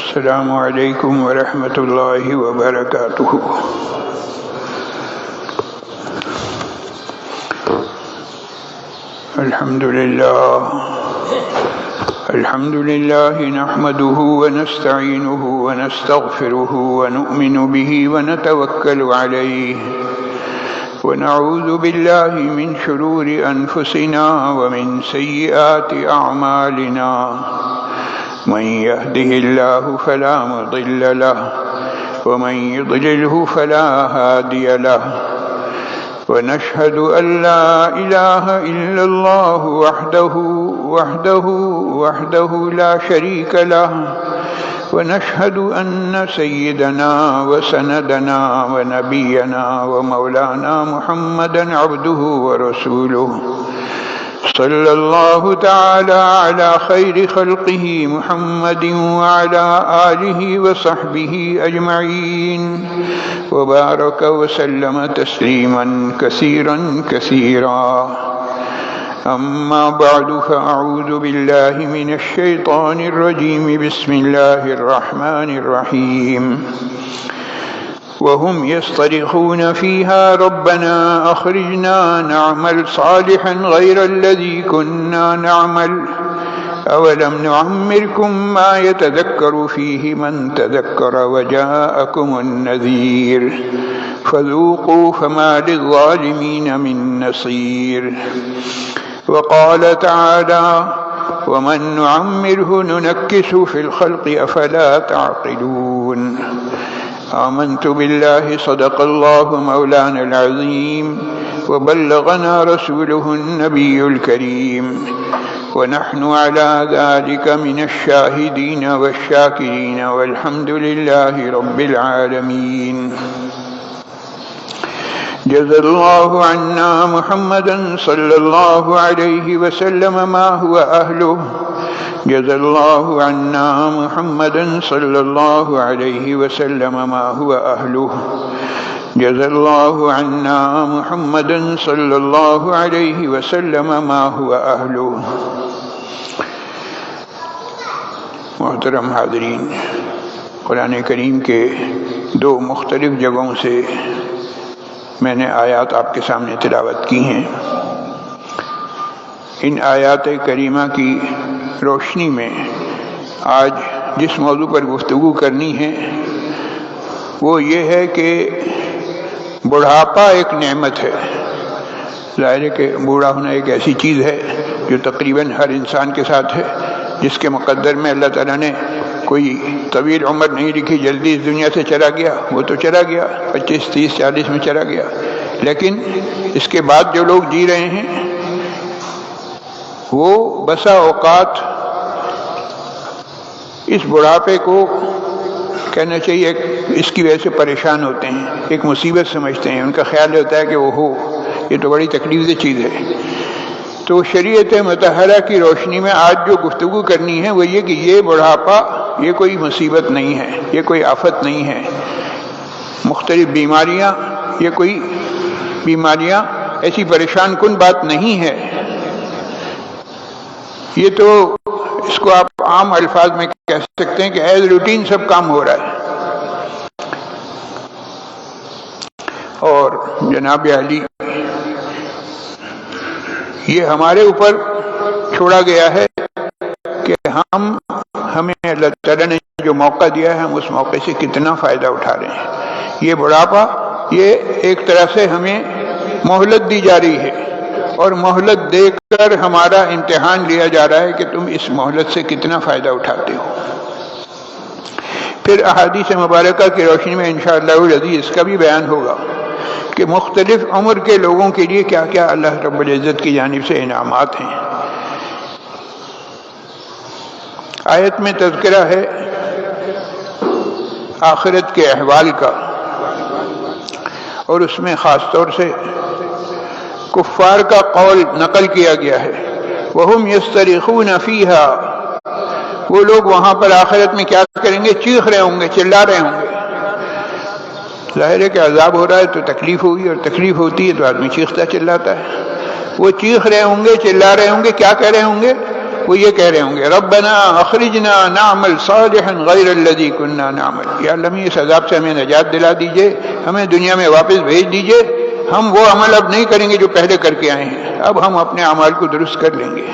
السلام علیکم ورحمۃ اللہ وبرکاتہ۔ الحمد للہ نحمده ونستعینه ونستغفره ونؤمن به ونتوکل علیہ ونعوذ باللہ من شرور انفسنا ومن سیئات اعمالنا، من يهده الله فلا مضل له ومن يضلله فلا هادي له، ونشهد أن لا إله إلا الله وحده لا شريك له، ونشهد أن سيدنا وسندنا ونبينا ومولانا محمدا عبده ورسوله، صلى الله تعالى على خير خلقه محمد وعلى آله وصحبه أجمعين، وبارك وسلم تسليما كثيرا كثيرا. أما بعد، فأعوذ بالله من الشيطان الرجيم. بسم الله الرحمن الرحيم. وهم يصطرخون فيها ربنا أخرجنا نعمل صالحا غير الذي كنا نعمل أولم نعمركم ما يتذكر فيه من تذكر وجاءكم النذير فذوقوا فما للظالمين من نصير. وقال تعالى ومن نعمره ننكسه في الخلق أفلا تعقلون. آمنت بالله صدق الله مولانا العظيم وبلغنا رسوله النبي الكريم، ونحن على ذلك من الشاهدين والشاكرين، والحمد لله رب العالمين. جزا الله عنا محمدا صلى الله عليه وسلم ما هو أهله. جزا الله عنا محمدا صلى الله عليه وسلم ما هو أهله. جزا الله عنا محمدا صلى الله عليه وسلم ما هو أهله. محترم حاضرین، قرآن کریم کے دو مختلف جگہوں سے میں نے آیات آپ کے سامنے تلاوت کی ہیں. ان آیات کریمہ کی روشنی میں آج جس موضوع پر گفتگو کرنی ہے وہ یہ ہے کہ بڑھاپا ایک نعمت ہے. ظاہر ہے کہ بوڑھا ہونا ایک ایسی چیز ہے جو تقریباً ہر انسان کے ساتھ ہے، جس کے مقدر میں اللہ تعالیٰ نے کوئی طویل عمر نہیں لکھی. جلدی اس دنیا سے چلا گیا وہ تو چلا گیا، 25 30 40 میں چلا گیا، لیکن اس کے بعد جو لوگ جی رہے ہیں وہ بسا اوقات اس بڑھاپے کو کہنا چاہیے اس کی وجہ سے پریشان ہوتے ہیں، ایک مصیبت سمجھتے ہیں. ان کا خیال ہوتا ہے کہ یہ تو بڑی تکلیف دہ چیز ہے. تو شریعت مطہرہ کی روشنی میں آج جو گفتگو کرنی ہے وہ یہ کہ یہ بڑھاپا یہ کوئی مصیبت نہیں ہے، یہ کوئی آفت نہیں ہے. مختلف بیماریاں، یہ کوئی بیماریاں ایسی پریشان کن بات نہیں ہے. یہ تو اس کو آپ عام الفاظ میں کہہ سکتے ہیں کہ ایز روٹین سب کام ہو رہا ہے. اور جناب علی، یہ ہمارے اوپر چھوڑا گیا ہے کہ ہمیں اللہ تعالیٰ نے جو موقع دیا ہے ہم اس موقع سے کتنا فائدہ اٹھا رہے ہیں. یہ بڑھاپا یہ ایک طرح سے ہمیں مہلت دی جا رہی ہے، اور مہلت دے کر ہمارا امتحان لیا جا رہا ہے کہ تم اس مہلت سے کتنا فائدہ اٹھاتے ہو. پھر احادیث مبارکہ کی روشنی میں انشاءاللہ العزیز اس کا بھی بیان ہوگا کہ مختلف عمر کے لوگوں کے لیے کیا کیا اللہ رب العزت کی جانب سے انعامات ہیں. آیت میں تذکرہ ہے آخرت کے احوال کا، اور اس میں خاص طور سے کفار کا قول نقل کیا گیا ہے. وَهُمْ يَسْتَرِخُونَ فِيهَا، وہ لوگ وہاں پر آخرت میں کیا کریں گے؟ چیخ رہے ہوں گے، چلا رہے ہوں گے. ظاہر ہے کہ عذاب ہو رہا ہے تو تکلیف ہوگی، اور تکلیف ہوتی ہے تو آدمی چیختا چلاتا ہے. وہ چیخ رہے ہوں گے، چلا رہے ہوں گے، کیا کہہ رہے ہوں گے؟ وہ یہ کہہ رہے ہوں گے ربنا اخرجنا نعمل صالحا غیر الذی كنا نعمل، یا اللہ ہمیں اس عذاب سے ہمیں نجات دلا دیجئے، ہمیں دنیا میں واپس بھیج دیجئے، ہم وہ عمل اب نہیں کریں گے جو پہلے کر کے آئے ہیں، اب ہم اپنے اعمال کو درست کر لیں گے۔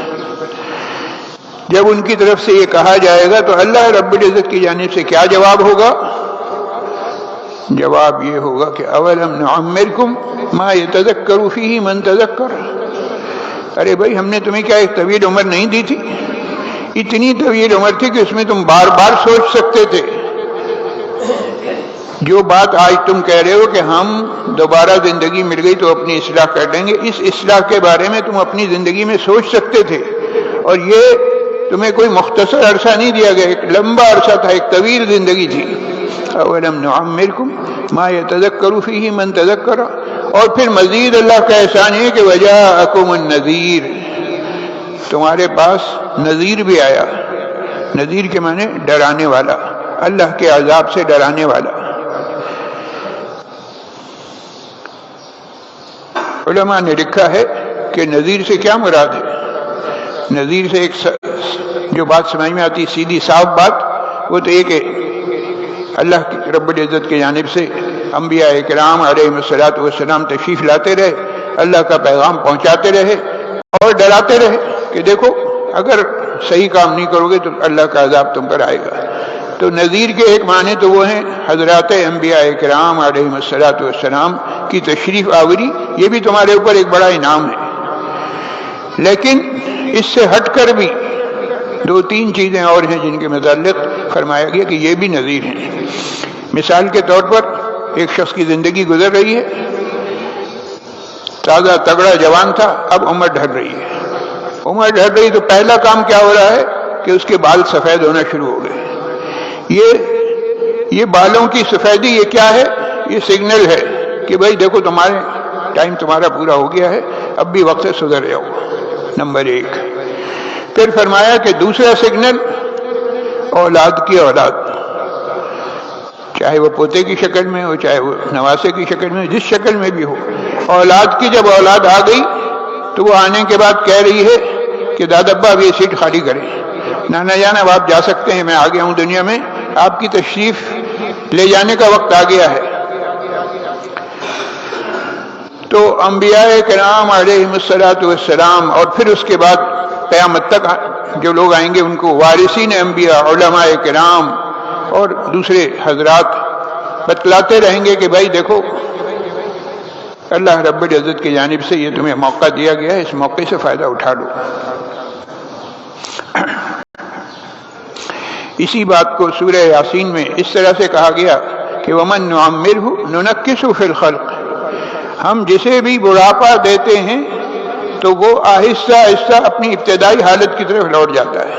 جب ان کی طرف سے یہ کہا جائے گا تو اللہ رب العزت کی جانب سے کیا جواب ہوگا؟ جواب یہ ہوگا کہ اولم نعمرکم ما یتذکر فیہ من تذکر، ارے بھائی ہم نے تمہیں کیا ایک طویل عمر نہیں دی تھی؟ اتنی طویل عمر تھی کہ اس میں تم بار بار سوچ سکتے تھے۔ جو بات آج تم کہہ رہے ہو کہ ہم دوبارہ زندگی مل گئی تو اپنی اصلاح کر لیں گے، اس اصلاح کے بارے میں تم اپنی زندگی میں سوچ سکتے تھے، اور یہ تمہیں کوئی مختصر عرصہ نہیں دیا گیا، ایک لمبا عرصہ تھا، ایک طویل زندگی تھی۔ اولم نعمرکم ما یتذکر فیہ من تذکر، اور پھر مزید اللہ کا احسان ہے کہ وجاءکم النذیر، تمہارے پاس نذیر بھی آیا۔ نذیر کے معنی ڈرانے والا، اللہ کے عذاب سے ڈرانے والا۔ علماء نے لکھا ہے کہ نذیر سے کیا مراد ہے؟ نذیر سے ایک جو بات سمجھ میں آتی سیدھی صاف بات، وہ تو یہ کہ اللہ رب العزت کی جانب سے انبیاء کرام علیہ الصلوۃ والسلام تشریف لاتے رہے، اللہ کا پیغام پہنچاتے رہے اور ڈراتے رہے کہ دیکھو اگر صحیح کام نہیں کرو گے تو اللہ کا عذاب تم پر آئے گا۔ تو نذیر کے ایک معنی تو وہ ہیں حضرات انبیاء کرام علیہ الصلوۃ والسلام کی تشریف آوری، یہ بھی تمہارے اوپر ایک بڑا انعام ہے۔ لیکن اس سے ہٹ کر بھی دو تین چیزیں اور ہیں جن کے متعلق فرمایا گیا کہ یہ بھی نذیر ہیں۔ مثال کے طور پر ایک شخص کی زندگی گزر رہی ہے، تازہ تگڑا جوان تھا، اب عمر ڈھل رہی ہے۔ عمر ڈھل رہی تو پہلا کام کیا ہو رہا ہے کہ اس کے بال سفید ہونا شروع ہو گئے۔ یہ بالوں کی سفیدی یہ کیا ہے؟ یہ سگنل ہے کہ بھائی دیکھو تمہارے ٹائم تمہارا پورا ہو گیا ہے، اب بھی وقت سے سدھر جاؤ، نمبر ایک۔ پھر فرمایا کہ دوسرا سگنل اولاد کی اولاد، چاہے وہ پوتے کی شکل میں ہو، چاہے وہ نواسے کی شکل میں، جس شکل میں بھی ہو، اولاد کی جب اولاد آ گئی تو وہ آنے کے بعد کہہ رہی ہے کہ دادا ابا اب یہ سیٹ خالی کریں، نانا جان اب آپ جا سکتے ہیں، میں آ گیا ہوں دنیا میں، آپ کی تشریف لے جانے کا وقت آ گیا ہے۔ تو انبیاء کرام علیہ الصلوۃ والسلام اور پھر اس کے بعد قیامت تک جو لوگ آئیں گے ان کو وارثین انبیاء، علماء کرام اور دوسرے حضرات بتلاتے رہیں گے کہ بھائی دیکھو اللہ رب العزت کی جانب سے یہ تمہیں موقع دیا گیا ہے، اس موقع سے فائدہ اٹھا لو۔ اسی بات کو سورہ یاسین میں اس طرح سے کہا گیا کہ وَمَن نُعَمِّرْهُ نُنَكِّسُهُ فِي الْخَلْقِ، ہم جسے بھی بڑھاپا دیتے ہیں تو وہ آہستہ آہستہ اپنی ابتدائی حالت کی طرف لوٹ جاتا ہے۔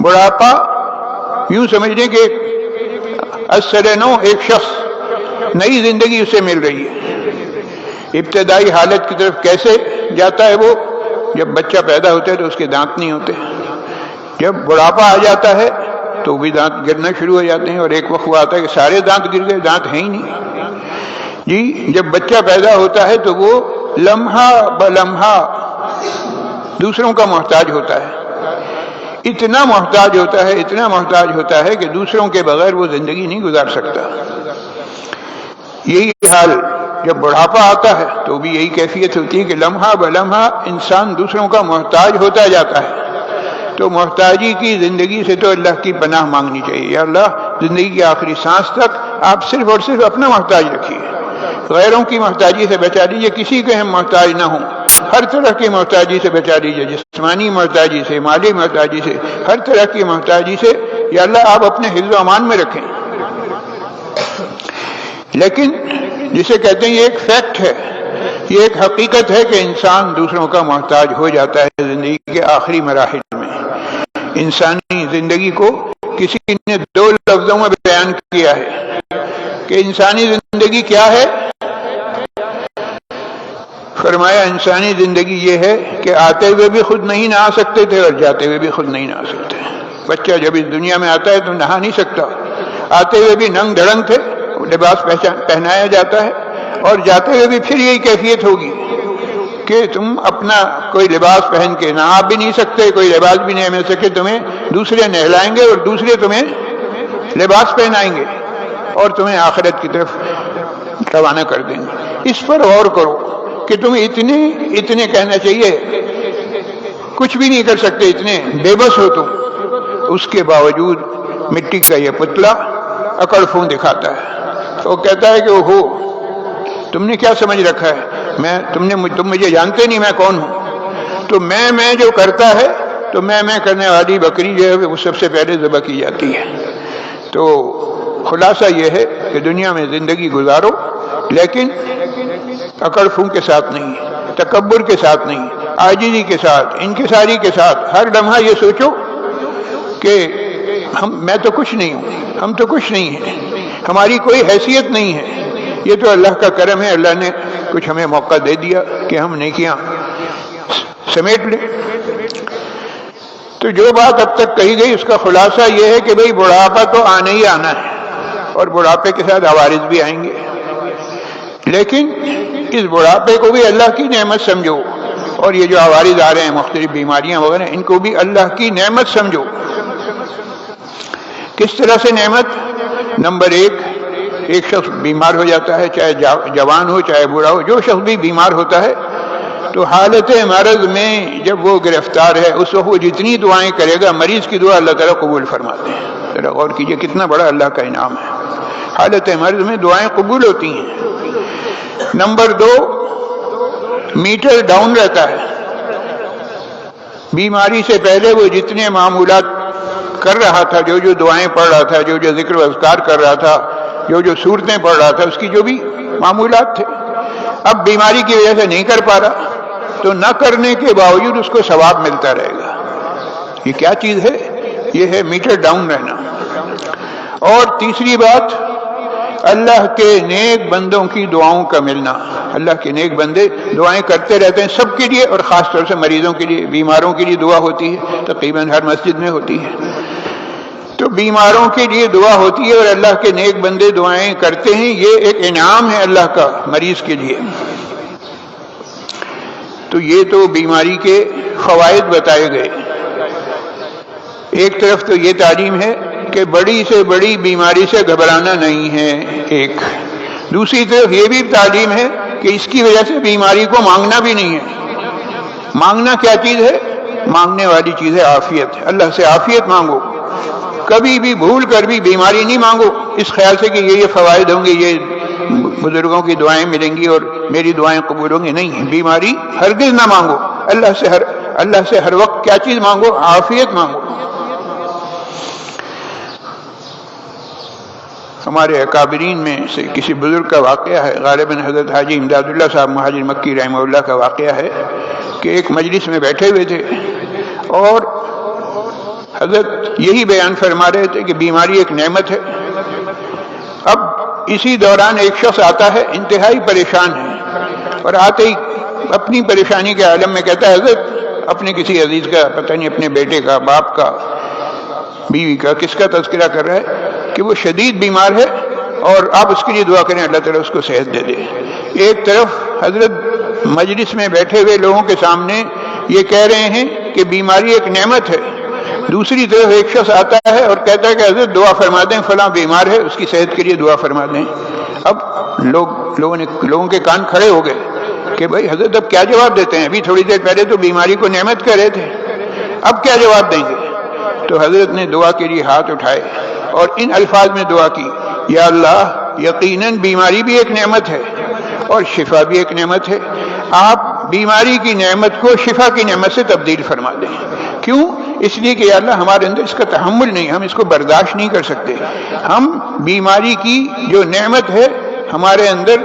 بڑھاپا یوں سمجھ لیں کہ از-9 ایک شخص نئی زندگی اسے مل رہی ہے۔ ابتدائی حالت کی طرف کیسے جاتا ہے وہ؟ جب بچہ پیدا ہوتا ہے تو اس کے دانت نہیں ہوتے، جب بڑھاپا آ جاتا ہے تو بھی دانت گرنا شروع ہو جاتے ہیں، اور ایک وقت وہ آتا ہے کہ سارے دانت گر گئے، دانت ہیں ہی نہیں۔ جی جب بچہ پیدا ہوتا ہے تو وہ لمحہ بلمحہ دوسروں کا محتاج ہوتا ہے، اتنا محتاج ہوتا ہے، اتنا محتاج ہوتا ہے کہ دوسروں کے بغیر وہ زندگی نہیں گزار سکتا۔ یہی حال جب بڑھاپا آتا ہے تو بھی یہی کیفیت ہوتی ہے کہ لمحہ بلمحہ انسان دوسروں کا محتاج ہوتا جاتا ہے۔ تو محتاجی کی زندگی سے تو اللہ کی پناہ مانگنی چاہیے، یا اللہ زندگی کی آخری سانس تک آپ صرف اور صرف اپنا محتاج رکھیے، غیروں کی محتاجی سے بچا لیجیے، کسی کے ہم محتاج نہ ہوں، ہر طرح کی محتاجی سے بچا لیجیے، جسمانی محتاجی سے، مالی محتاجی سے، ہر طرح کی محتاجی سے یا اللہ آپ اپنے حفظ و امان میں رکھیں۔ لیکن جسے کہتے ہیں یہ ایک فیکٹ ہے، یہ ایک حقیقت ہے کہ انسان دوسروں کا محتاج ہو جاتا ہے زندگی کے آخری مراحل میں۔ انسانی زندگی کو کسی نے 2 لفظوں میں بیان کیا ہے کہ انسانی زندگی کیا ہے؟ فرمایا انسانی زندگی یہ ہے کہ آتے ہوئے بھی خود نہیں نہا سکتے تھے اور جاتے ہوئے بھی خود نہیں نہا سکتے۔ بچہ جب اس دنیا میں آتا ہے تو نہا نہیں سکتا، آتے ہوئے بھی ننگ دھڑنگ تھے، لباس پہنایا جاتا ہے، اور جاتے ہوئے بھی پھر یہی کیفیت ہوگی۔ کہ تم اپنا کوئی لباس پہن کے نہا بھی نہیں سکتے، کوئی لباس بھی نہیں مل سکے، تمہیں دوسرے نہلائیں گے اور دوسرے تمہیں لباس پہنائیں گے اور تمہیں آخرت کی طرف روانہ کر دیں گے۔ اس پر غور کرو کہ تم اتنے کہنا چاہیے کچھ بھی نہیں کر سکتے، اتنے بے بس ہو تم، اس کے باوجود مٹی کا یہ پتلا اکڑ فون دکھاتا ہے، تو وہ کہتا ہے کہ اوہو تم نے کیا سمجھ رکھا ہے، تم مجھے جانتے نہیں میں کون ہوں۔ تو میں جو کرتا ہے تو میں کرنے والی بکری جو ہے وہ سب سے پہلے ذبح کی جاتی ہے۔ تو خلاصہ یہ ہے کہ دنیا میں زندگی گزارو لیکن اکڑ پھونک کے ساتھ نہیں، تکبر کے ساتھ نہیں، عاجزی کے ساتھ، انکساری کے ساتھ۔ ہر لمحہ یہ سوچو کہ میں تو کچھ نہیں ہوں، ہم تو کچھ نہیں ہیں، ہماری کوئی حیثیت نہیں ہے، یہ تو اللہ کا کرم ہے، اللہ نے کچھ ہمیں موقع دے دیا کہ ہم نیکیاں سمیٹ لیں۔ تو جو بات اب تک کہی گئی اس کا خلاصہ یہ ہے کہ بھئی بڑھاپا تو آنا ہی آنا ہے اور بڑھاپے کے ساتھ عوارض بھی آئیں گے، لیکن اس بڑھاپے کو بھی اللہ کی نعمت سمجھو، اور یہ جو عوارض آ رہے ہیں مختلف بیماریاں وغیرہ ان کو بھی اللہ کی نعمت سمجھو۔ کس طرح سے نعمت؟ نمبر ایک شخص بیمار ہو جاتا ہے، چاہے جوان ہو چاہے بوڑھا ہو، جو شخص بھی بیمار ہوتا ہے تو حالت مرض میں جب وہ گرفتار ہے اس وقت وہ جتنی دعائیں کرے گا مریض کی دعا اللہ تعالیٰ قبول فرماتے ہیں۔ ذرا غور کیجئے کتنا بڑا اللہ کا انعام ہے، حالت مرض میں دعائیں قبول ہوتی ہیں۔ نمبر دو، میٹر ڈاؤن رہتا ہے، بیماری سے پہلے وہ جتنے معمولات کر رہا تھا، جو دعائیں پڑھ رہا تھا، جو ذکر و اذکار کر رہا تھا، جو صورتیں پڑھ رہا تھا، اس کی جو بھی معمولات تھے، اب بیماری کی وجہ سے نہیں کر پا رہا، تو نہ کرنے کے باوجود اس کو ثواب ملتا رہے گا۔ یہ کیا چیز ہے؟ یہ ہے میٹر ڈاؤن رہنا۔ اور تیسری بات، اللہ کے نیک بندوں کی دعاؤں کا ملنا۔ اللہ کے نیک بندے دعائیں کرتے رہتے ہیں سب کے لیے، اور خاص طور سے مریضوں کے لیے، بیماروں کے لیے دعا ہوتی ہے، تقریباً ہر مسجد میں ہوتی ہے۔ تو بیماروں کے لیے دعا ہوتی ہے اور اللہ کے نیک بندے دعائیں کرتے ہیں، یہ ایک انعام ہے اللہ کا مریض کے لیے۔ تو یہ تو بیماری کے فوائد بتائے گئے۔ ایک طرف تو یہ تعلیم ہے کہ بڑی سے بڑی بیماری سے گھبرانا نہیں ہے ایک، دوسری طرف یہ بھی تعلیم ہے کہ اس کی وجہ سے بیماری کو مانگنا بھی نہیں ہے۔ مانگنا کیا چیز ہے؟ مانگنے والی چیز ہے عافیت۔ اللہ سے عافیت مانگو، کبھی بھی بھول کر بھی بیماری نہیں مانگو اس خیال سے کہ یہ فوائد ہوں گے، یہ بزرگوں کی دعائیں ملیں گی اور میری دعائیں قبول ہوں گی۔ نہیں، بیماری ہرگز نہ مانگو۔ اللہ سے ہر وقت کیا چیز مانگو؟ عافیت مانگو۔ ہمارے اکابرین میں سے کسی بزرگ کا واقعہ ہے، غالباً حضرت حاجی امداد اللہ صاحب مہاجر مکی رحمہ اللہ کا واقعہ ہے کہ ایک مجلس میں بیٹھے ہوئے تھے اور حضرت یہی بیان فرما رہے تھے کہ بیماری ایک نعمت ہے۔ اب اسی دوران ایک شخص آتا ہے، انتہائی پریشان ہے، اور آتے ہی اپنی پریشانی کے عالم میں کہتا ہے حضرت اپنے کسی عزیز کا، پتہ نہیں اپنے بیٹے کا، باپ کا، بیوی کا، کس کا تذکرہ کر رہا ہے کہ وہ شدید بیمار ہے اور آپ اس کے لیے دعا کریں اللہ تعالیٰ اس کو صحت دے دے۔ ایک طرف حضرت مجلس میں بیٹھے ہوئے لوگوں کے سامنے یہ کہہ رہے ہیں کہ بیماری ایک نعمت ہے، دوسری طرف ایک شخص آتا ہے اور کہتا ہے کہ حضرت دعا فرما دیں، فلاں بیمار ہے اس کی صحت کے لیے دعا فرما دیں۔ اب لوگوں کے کان کھڑے ہو گئے کہ بھائی حضرت اب کیا جواب دیتے ہیں؟ ابھی تھوڑی دیر پہلے تو بیماری کو نعمت کہہ رہے تھے، اب کیا جواب دیں گے؟ تو حضرت نے دعا کے لیے ہاتھ اٹھائے اور ان الفاظ میں دعا کی، یا اللہ یقیناً بیماری بھی ایک نعمت ہے اور شفا بھی ایک نعمت ہے، آپ بیماری کی نعمت کو شفا کی نعمت سے تبدیل فرما دیں۔ کیوں؟ اس لیے کہ یا اللہ ہمارے اندر اس کا تحمل نہیں، ہم اس کو برداشت نہیں کر سکتے، ہم بیماری کی جو نعمت ہے ہمارے اندر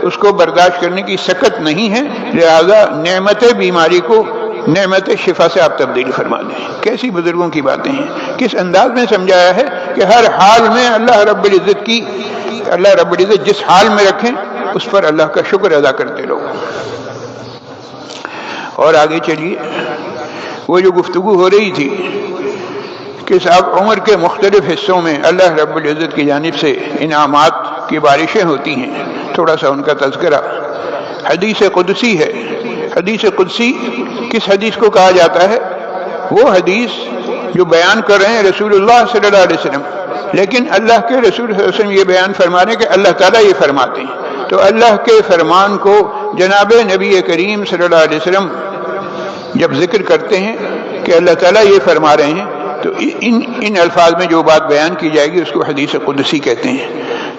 اس کو برداشت کرنے کی سکت نہیں ہے، لہذا نعمت بیماری کو نعمت شفا سے آپ تبدیل فرما دیں۔ کیسی بزرگوں کی باتیں ہیں، کس انداز میں سمجھایا ہے کہ ہر حال میں اللہ رب العزت جس حال میں رکھیں اس پر اللہ کا شکر ادا کرتے رہو۔ اور آگے چلیے، وہ جو گفتگو ہو رہی تھی کہ صاحب عمر کے مختلف حصوں میں اللہ رب العزت کی جانب سے انعامات کی بارشیں ہوتی ہیں، تھوڑا سا ان کا تذکرہ۔ حدیث قدسی ہے، حدیث قدسی کس حدیث کو کہا جاتا ہے؟ وہ حدیث جو بیان کر رہے ہیں رسول اللہ صلی اللہ علیہ وسلم، لیکن اللہ کے رسول صلی اللہ علیہ وسلم یہ بیان فرما رہے ہیں کہ اللہ تعالیٰ یہ فرماتے ہیں، تو اللہ کے فرمان کو جناب نبی کریم صلی اللہ علیہ وسلم جب ذکر کرتے ہیں کہ اللہ تعالیٰ یہ فرما رہے ہیں، تو ان الفاظ میں جو بات بیان کی جائے گی اس کو حدیث قدسی کہتے ہیں۔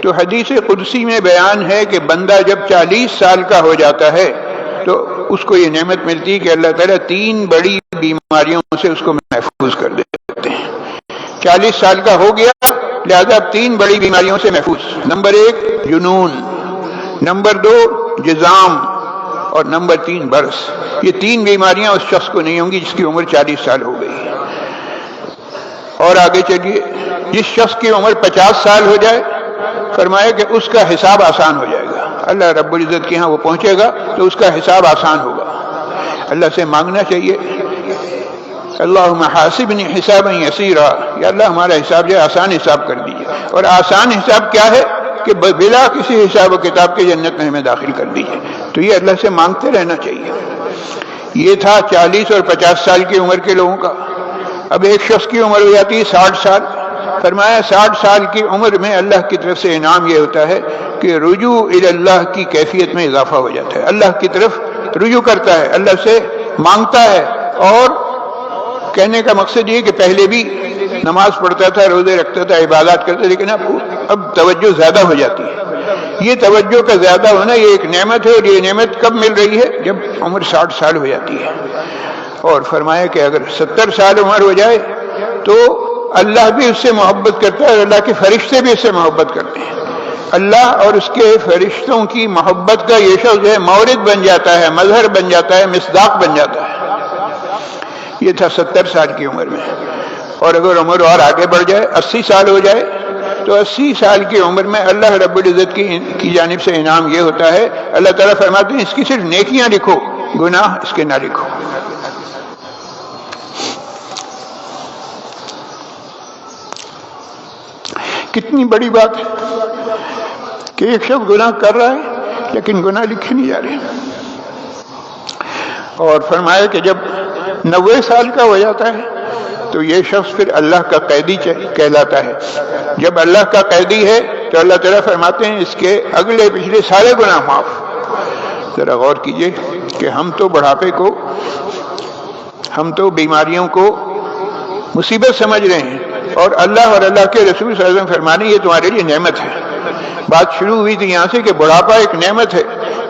تو حدیث قدسی میں بیان ہے کہ بندہ جب 40 سال کا ہو جاتا ہے تو اس کو یہ نعمت ملتی ہے کہ اللہ تعالیٰ 3 بڑی بیماریوں سے اس کو محفوظ کر دیتے ہیں۔ 40 سال کا ہو گیا لہذا 3 بڑی بیماریوں سے محفوظ، نمبر 1 جنون، نمبر 2 جزام، اور نمبر 3 برس۔ یہ 3 بیماریاں اس شخص کو نہیں ہوں گی جس کی عمر 40 سال ہو گئی۔ اور آگے چلیے، جس شخص کی عمر 50 سال ہو جائے فرمایا کہ اس کا حساب آسان ہو جائے گا، اللہ رب العزت کے ہاں وہ پہنچے گا تو اس کا حساب آسان ہوگا۔ اللہ سے مانگنا چاہیے اللہم حاسبنی حسابا یسیرا، یا اللہ ہمارا حساب جو ہے آسان حساب کر دیجیے، اور آسان حساب کیا ہے کہ بلا کسی حساب و کتاب کے جنت میں ہمیں داخل کر دیجیے، تو یہ اللہ سے مانگتے رہنا چاہیے۔ یہ تھا 40 اور 50 سال کی عمر کے لوگوں کا۔ اب ایک شخص کی عمر ہو جاتی ہے 60 سال، فرمایا 60 سال کی عمر میں اللہ کی طرف سے انعام یہ ہوتا ہے کہ رجوع الی اللہ کی کیفیت میں اضافہ ہو جاتا ہے، اللہ کی طرف رجوع کرتا ہے، اللہ سے مانگتا ہے، اور کہنے کا مقصد یہ کہ پہلے بھی نماز پڑھتا تھا، روزے رکھتا تھا، عبادات کرتا تھا، لیکن اب توجہ زیادہ ہو جاتی ہے۔ یہ توجہ کا زیادہ ہونا یہ ایک نعمت ہے، اور یہ نعمت کب مل رہی ہے؟ جب عمر 60 سال ہو جاتی ہے۔ اور فرمایا کہ اگر 70 سال عمر ہو جائے تو اللہ بھی اس سے محبت کرتا ہے، اور اللہ کے فرشتے بھی اس سے محبت کرتے ہیں۔ اللہ اور اس کے فرشتوں کی محبت کا یہ شخص جو ہے مورد بن جاتا ہے، مظہر بن جاتا ہے، مصداق بن جاتا ہے۔ یہ تھا 70 سال کی عمر میں۔ اور اگر عمر اور آگے بڑھ جائے، 80 سال ہو جائے، تو 80 سال کی عمر میں اللہ رب العزت کی جانب سے انعام یہ ہوتا ہے، اللہ تعالیٰ فرماتے ہیں اس کی صرف نیکیاں لکھو، گناہ اس کے نہ لکھو۔ کتنی بڑی بات ہے کہ ایک شخص گناہ کر رہا ہے لیکن گناہ لکھے نہیں جا رہے۔ اور فرمایا کہ جب 90 سال کا ہو جاتا ہے تو یہ شخص پھر اللہ کا قیدی کہلاتا ہے۔ جب اللہ کا قیدی ہے تو اللہ تعالیٰ فرماتے ہیں اس کے اگلے پچھلے سارے گناہ معاف۔ ذرا غور کیجئے کہ ہم تو بڑھاپے کو، ہم تو بیماریوں کو مصیبت سمجھ رہے ہیں، اور اللہ اور اللہ کے رسول صلی اللہ علیہ وسلم فرمانے یہ تمہارے لیے نعمت ہے۔ بات شروع ہوئی تھی یہاں سے کہ بڑھاپا ایک نعمت ہے،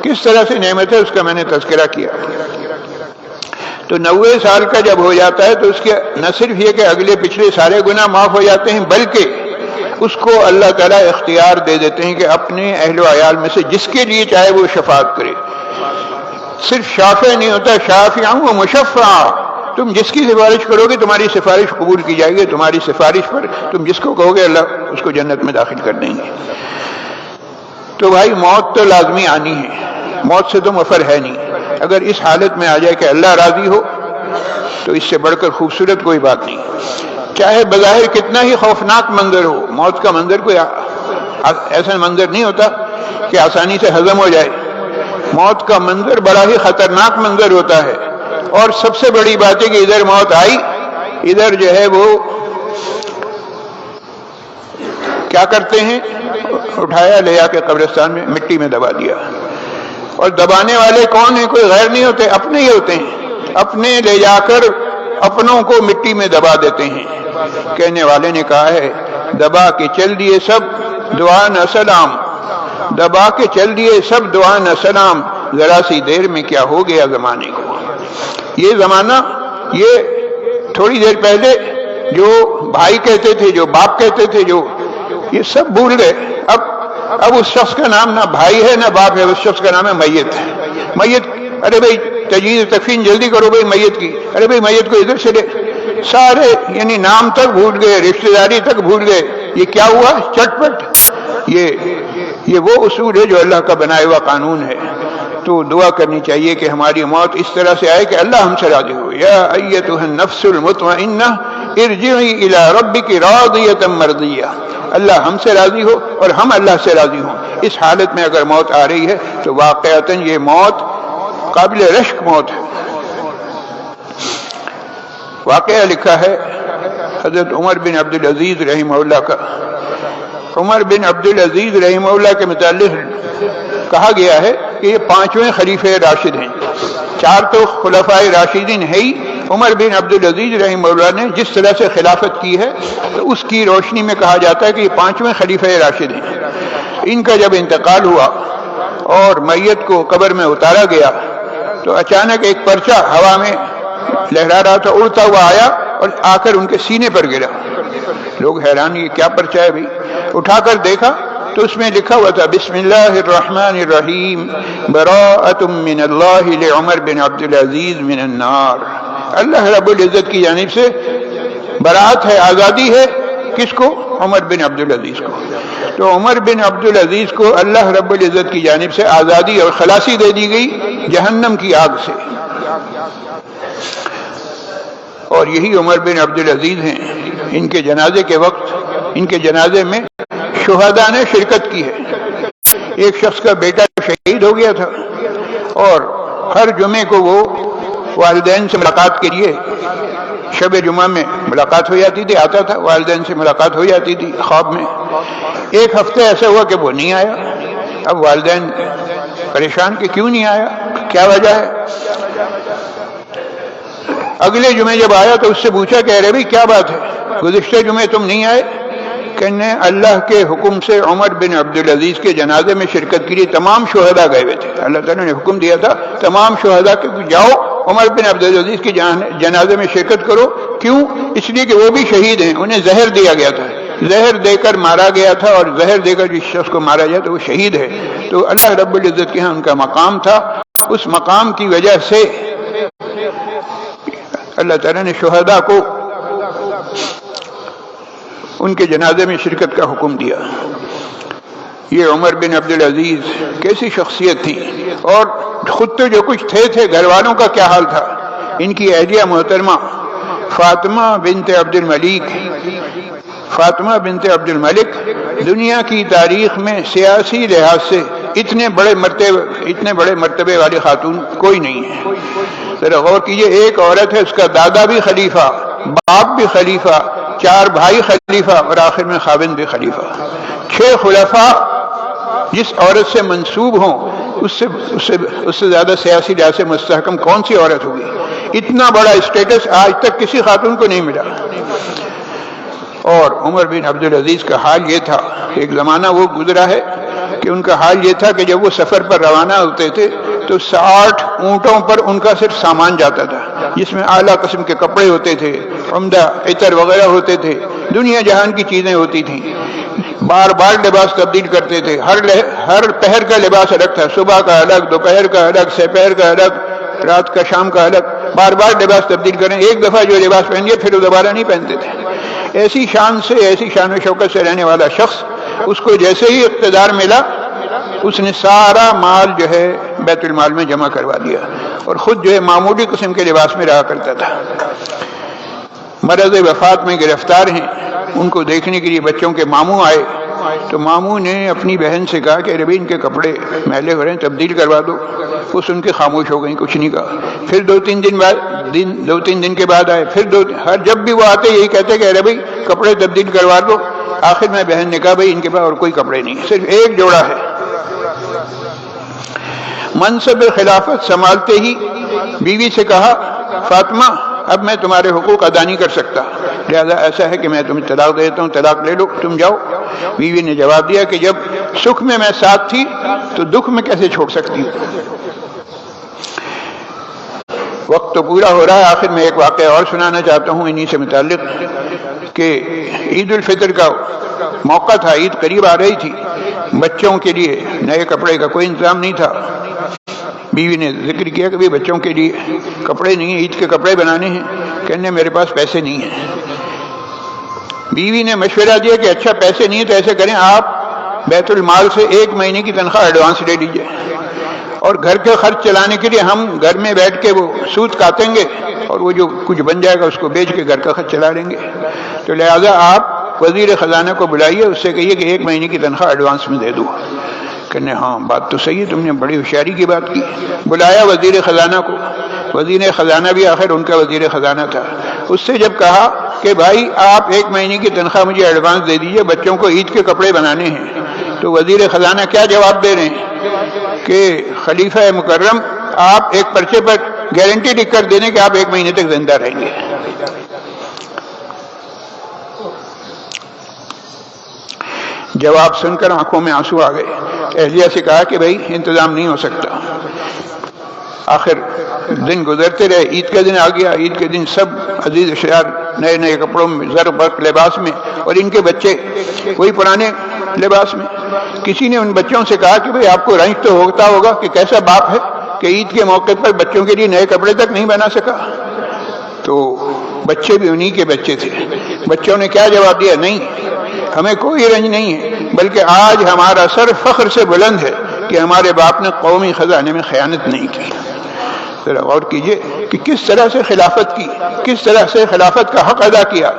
کس طرح سے نعمت ہے اس کا میں نے تذکرہ کیا۔ تو 90 سال کا جب ہو جاتا ہے تو اس کے نہ صرف یہ کہ اگلے پچھلے سارے گناہ معاف ہو جاتے ہیں، بلکہ اس کو اللہ تعالیٰ اختیار دے دیتے ہیں کہ اپنے اہل و عیال میں سے جس کے لیے چاہے وہ شفاعت کرے۔ صرف شافع نہیں ہوتا، شافع و مشفع، تم جس کی سفارش کرو گے تمہاری سفارش قبول کی جائے گی، تمہاری سفارش پر تم جس کو کہو گے اللہ اس کو جنت میں داخل کر دیں گے۔ تو بھائی موت تو لازمی آنی ہے، موت سے تو مفر ہے نہیں۔ اگر اس حالت میں آ جائے کہ اللہ راضی ہو تو اس سے بڑھ کر خوبصورت کوئی بات نہیں، چاہے بظاہر کتنا ہی خوفناک منظر ہو۔ موت کا منظر کوئی ایسا منظر نہیں ہوتا کہ آسانی سے ہضم ہو جائے، موت کا منظر بڑا ہی خطرناک منظر ہوتا ہے۔ اور سب سے بڑی بات ہے کہ ادھر موت آئی، ادھر جو ہے وہ کیا کرتے ہیں، اٹھایا لے جا کے قبرستان میں مٹی میں دبا دیا۔ اور دبانے والے کون ہیں؟ کوئی غیر نہیں ہوتے، اپنے ہی ہوتے ہیں، اپنے لے جا کر اپنوں کو مٹی میں دبا دیتے ہیں۔ کہنے والے نے کہا ہے دبا کے چل دیے سب دعا نہ سلام، دبا کے چل دیے سب دعا نہ سلام، ذرا سی دیر میں کیا ہو گیا زمانے کو۔ یہ زمانہ، یہ تھوڑی دیر پہلے جو بھائی کہتے تھے، جو باپ کہتے تھے، جو یہ سب بھول گئے۔ اب اس شخص کا نام نہ بھائی ہے نہ باپ ہے، اس شخص کا نام ہے میت ہے۔ میت، ارے بھائی تجہیز تکفین جلدی کرو بھائی میت کی، ارے بھائی میت کو ادھر سے لے، سارے یعنی نام تک بھول گئے، رشتہ داری تک بھول گئے۔ یہ کیا ہوا؟ چٹ پٹ۔ یہ وہ اصول ہے جو اللہ کا بنایا ہوا قانون ہے۔ تو دعا کرنی چاہیے کہ ہماری موت اس طرح سے آئے کہ اللہ ہم سے راضی ہو۔ یا ایتھا النفس المطمئنہ ارجعی الی ربک راضیۃ مرضیہ، اللہ ہم سے راضی ہو اور ہم اللہ سے راضی ہوں۔ اس حالت میں اگر موت آ رہی ہے تو واقعتاً یہ موت قابل رشک موت ہے۔ واقعہ لکھا ہے حضرت عمر بن عبدالعزیز رحمہ اللہ کا۔ عمر بن عبدالعزیز رحمہ اللہ کے متعلق کہا گیا ہے کہ یہ 5ویں خلیفہ راشد ہیں۔ 4 تو خلفائے راشدین ہے ہی، عمر بن عبدالعزیز رحمہ اللہ نے جس طرح سے خلافت کی ہے تو اس کی روشنی میں کہا جاتا ہے کہ یہ 5ویں خلیفہ راشد ہیں۔ ان کا جب انتقال ہوا اور میت کو قبر میں اتارا گیا تو اچانک ایک پرچہ ہوا میں لہرا رہا تھا، اڑتا ہوا آیا اور آ کر ان کے سینے پر گرا۔ لوگ حیران، یہ کیا پرچہ ہے بھائی؟ اٹھا کر دیکھا تو اس میں لکھا ہوا تھا بسم اللہ الرحمن الرحیم براءۃ من اللہ لعمر بن عبدالعزیز من النار۔ اللہ رب العزت کی جانب سے برات ہے، آزادی ہے، کس کو؟ عمر بن عبدالعزیز کو۔ تو عمر بن عبدالعزیز کو اللہ رب العزت کی جانب سے آزادی اور خلاصی دے دی گئی جہنم کی آگ سے۔ اور یہی عمر بن عبدالعزیز ہیں، ان کے جنازے کے وقت، ان کے جنازے میں شہداء نے شرکت کی ہے۔ ایک شخص کا بیٹا شہید ہو گیا تھا اور ہر جمعے کو وہ والدین سے ملاقات کے لیے شب جمعہ میں ملاقات ہو جاتی تھی، آتا تھا، والدین سے ملاقات ہو جاتی تھی خواب میں۔ ایک ہفتے ایسا ہوا کہ وہ نہیں آیا۔ اب والدین پریشان کہ کیوں نہیں آیا، کیا وجہ ہے؟ اگلے جمعے جب آیا تو اس سے پوچھا کہ ارے بھائی کیا بات ہے، گزشتہ جمعے تم نہیں آئے؟ کہنے اللہ کے حکم سے عمر بن عبدالعزیز کے جنازے میں شرکت کے لیے تمام شہداء گئے ہوئے تھے۔ اللہ تعالیٰ نے حکم دیا تھا تمام شہداء کہ جاؤ عمر بن عبدالعزیز کے جنازے میں شرکت کرو۔ کیوں؟ اس لیے کہ وہ بھی شہید ہیں، انہیں زہر دیا گیا تھا، زہر دے کر مارا گیا تھا، اور زہر دے کر جس شخص کو مارا جائے تو وہ شہید ہے۔ تو اللہ رب العزت کے ہاں ان کا مقام تھا، اس مقام کی وجہ سے اللہ تعالیٰ نے شہداء کو ان کے جنازے میں شرکت کا حکم دیا۔ یہ عمر بن عبدالعزیز کیسی شخصیت تھی، اور خود تو جو کچھ تھے گھر والوں کا کیا حال تھا۔ ان کی اہلیہ محترمہ فاطمہ بنت عبد الملک دنیا کی تاریخ میں سیاسی لحاظ سے اتنے بڑے مرتبے والی خاتون کوئی نہیں ہے۔ ذرا غور کیجئے، ایک عورت ہے، اس کا دادا بھی خلیفہ، باپ بھی خلیفہ، 4 بھائی خلیفہ، اور آخر میں خاوند بھی خلیفہ۔ 6 خلفاء جس عورت سے منسوب ہوں اس سے زیادہ سیاسی لحاظ سے مستحکم کون سی عورت ہوگی؟ اتنا بڑا اسٹیٹس آج تک کسی خاتون کو نہیں ملا۔ اور عمر بن عبدالعزیز کا حال یہ تھا، ایک زمانہ وہ گزرا ہے کہ ان کا حال یہ تھا کہ جب وہ سفر پر روانہ ہوتے تھے تو 60 اونٹوں پر ان کا صرف سامان جاتا تھا، جس میں اعلیٰ قسم کے کپڑے ہوتے تھے، عمدہ عطر وغیرہ ہوتے تھے، دنیا جہان کی چیزیں ہوتی تھیں۔ بار بار لباس تبدیل کرتے تھے، ہر پہر کا لباس الگ تھا، صبح کا الگ، دوپہر کا الگ، سپہر کا الگ، رات کا شام کا الگ، بار بار لباس تبدیل کریں۔ ایک دفعہ جو لباس پہن گئے پھر وہ دوبارہ نہیں پہنتے تھے۔ ایسی شان و شوکت سے رہنے والا شخص، اس کو جیسے ہی اقتدار ملا اس نے سارا مال جو ہے بیت المال میں جمع کروا دیا، اور خود جو ہے معمولی قسم کے لباس میں رہا کرتا تھا۔ مرض وفات میں گرفتار ہیں، ان کو دیکھنے کے لیے بچوں کے ماموں آئے تو ماموں نے اپنی بہن سے کہا کہ ربی ان کے کپڑے میلے ہو رہے ہیں، تبدیل کروا دو۔ وہ سن کے خاموش ہو گئی، کچھ نہیں کہا۔ پھر 2-3 دن کے بعد آئے، پھر جب بھی وہ آتے یہی کہتے کہ ربی کپڑے تبدیل کروا دو۔ آخر میں بہن نے کہا بھائی ان کے پاس اور کوئی کپڑے نہیں، صرف ایک جوڑا ہے۔ منصب خلافت سنبھالتے ہی بیوی سے کہا فاطمہ اب میں تمہارے حقوق ادا نہیں کر سکتا، لہذا ایسا ہے کہ میں تمہیں طلاق دیتا ہوں، طلاق لے لو، تم جاؤ۔ بیوی نے جواب دیا کہ جب سکھ میں ساتھ تھی تو دکھ میں کیسے چھوڑ سکتی ہوں۔ وقت تو پورا ہو رہا ہے، آخر میں ایک واقعہ اور سنانا چاہتا ہوں انہی سے متعلق کہ عید الفطر کا موقع تھا، عید قریب آ رہی تھی، بچوں کے لیے نئے کپڑے کا کوئی انتظام نہیں تھا۔ بیوی نے ذکر کیا کہ بچوں کے لیے کپڑے نہیں ہیں، عید کے کپڑے بنانے ہیں، کہنے میرے پاس پیسے نہیں ہیں۔ بیوی نے مشورہ دیا کہ اچھا پیسے نہیں ہیں تو ایسے کریں آپ بیت المال سے 1 مہینے کی تنخواہ ایڈوانس لے لیجئے، اور گھر کے خرچ چلانے کے لیے ہم گھر میں بیٹھ کے وہ سود کاٹیں گے اور وہ جو کچھ بن جائے گا اس کو بیچ کے گھر کا خرچ چلا لیں گے، تو لہذا آپ وزیر خزانہ کو بلائیے، اس سے کہیے کہ 1 مہینے کی تنخواہ ایڈوانس میں دے دوں۔ کہنے ہاں بات تو صحیح ہے، تم نے بڑی ہوشیاری کی بات کی. بلایا وزیر خزانہ کو. وزیر خزانہ بھی آخر ان کا وزیر خزانہ تھا. اس سے جب کہا کہ بھائی آپ 1 مہینے کی تنخواہ مجھے ایڈوانس دے دیجئے، بچوں کو عید کے کپڑے بنانے ہیں، تو وزیر خزانہ کیا جواب دے رہے ہیں کہ خلیفہ مکرم آپ ایک پرچے پر گارنٹی لکھ کر دے دیں کہ آپ 1 مہینے تک زندہ رہیں گے. جواب سن کر آنکھوں میں آنسو آ گئے. اہلیہ سے کہا کہ بھائی انتظام نہیں ہو سکتا. آخر دن گزرتے رہے، عید کا دن آ گیا. عید کے دن سب عزیز اشرار نئے نئے کپڑوں میں، زر برق لباس میں، اور ان کے بچے وہی پرانے لباس میں. کسی نے ان بچوں سے کہا کہ بھئی آپ کو رنج تو ہوتا ہوگا کہ کیسا باپ ہے کہ عید کے موقع پر بچوں کے لیے نئے کپڑے تک نہیں بنا سکا. تو بچے بھی انہی کے بچے تھے. بچوں نے کیا جواب دیا؟ نہیں، ہمیں کوئی رنج نہیں ہے، بلکہ آج ہمارا سر فخر سے بلند ہے کہ ہمارے باپ نے قومی خزانے میں خیانت نہیں کی. ذرا غور کیجئے کہ کس طرح سے خلافت کی، کس طرح سے خلافت کا حق ادا کیا.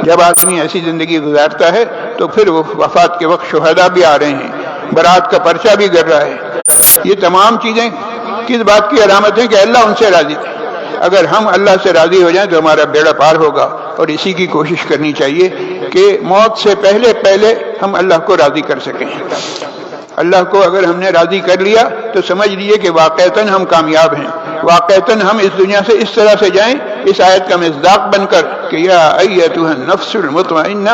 جب آدمی ایسی زندگی گزارتا ہے تو پھر وہ وفات کے وقت شہداء بھی آ رہے ہیں، برات کا پرچہ بھی گر رہا ہے. یہ تمام چیزیں کس بات کی علامت ہیں کہ اللہ ان سے راضی ہے. اگر ہم اللہ سے راضی ہو جائیں تو ہمارا بیڑا پار ہوگا. اور اسی کی کوشش کرنی چاہیے کہ موت سے پہلے پہلے ہم اللہ کو راضی کر سکیں. اللہ کو اگر ہم نے راضی کر لیا تو سمجھ لیجئے کہ واقعتاً ہم کامیاب ہیں. واقعتاً ہم اس دنیا سے اس طرح سے جائیں، اس آیت کا مصداق بن کر کہ یا ایتھا النفس المطمئنہ